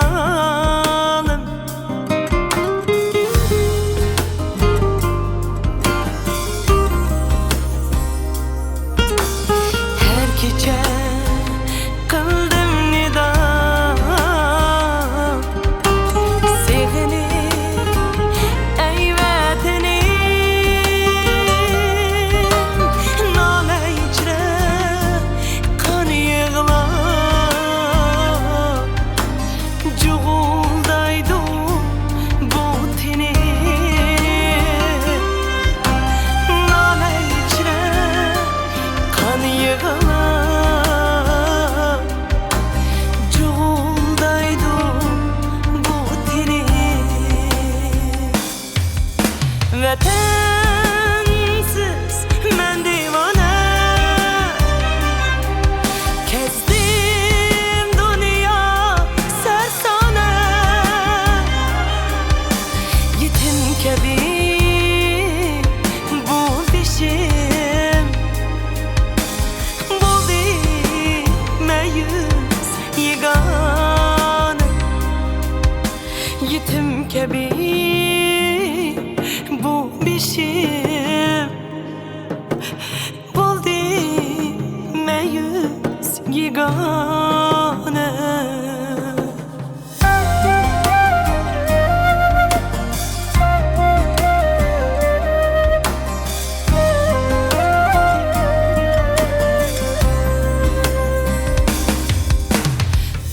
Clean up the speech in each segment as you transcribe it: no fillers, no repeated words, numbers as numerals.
zalim. Her gece kıldım nida, sevinip ey vatanım. Nale içre kan yığlar, cuğuldaydı bu tenim. Nale içre kan yığlar, cuğuldaydı bu tenim. Vatansiz men divane, kezdim dünya sersane. Yetim kabi bu bişim, buldu meyus yegane. Yetim kabi bu bişim, buldu meyus yegane.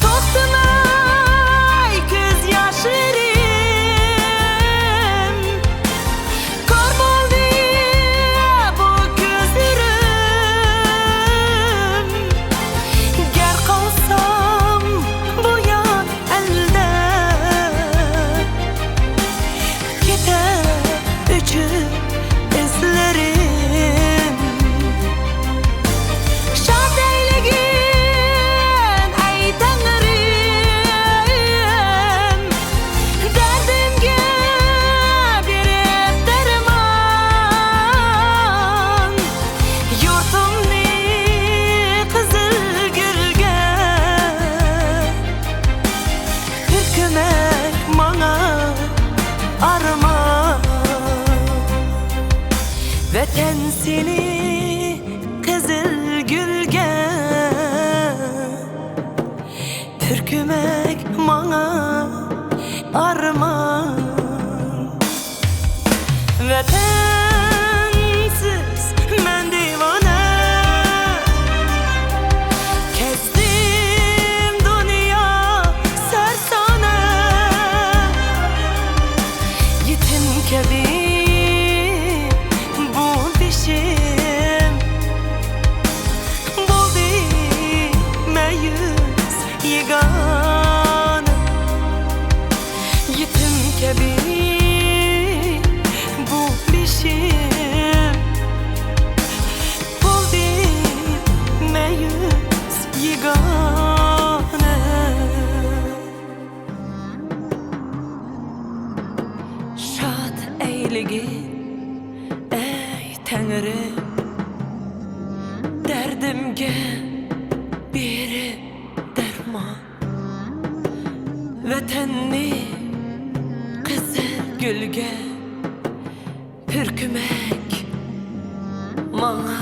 To'xtamay ko'z yoshlarim, kor bo'ldi bu ko'zlarim. Gar qolsam bu yon elda, ketar uchib izlarim. Shod aylagin ey Tangrim, dardimga berib darmon. Yurtimni qizil gulga hukmat manga armon. Vatan seni qizil gulga türkümek manga armon. Vatansiz men divane, kezdim dünya sersane. Yetim kabi bu bişim, buldu meyus yegane. Yetim kabi bu bişim, buldu meyus yegane. Shod aylagin ey Tangrim, dardimga berib darmon. Vatanni qizil gulga hurkmak manga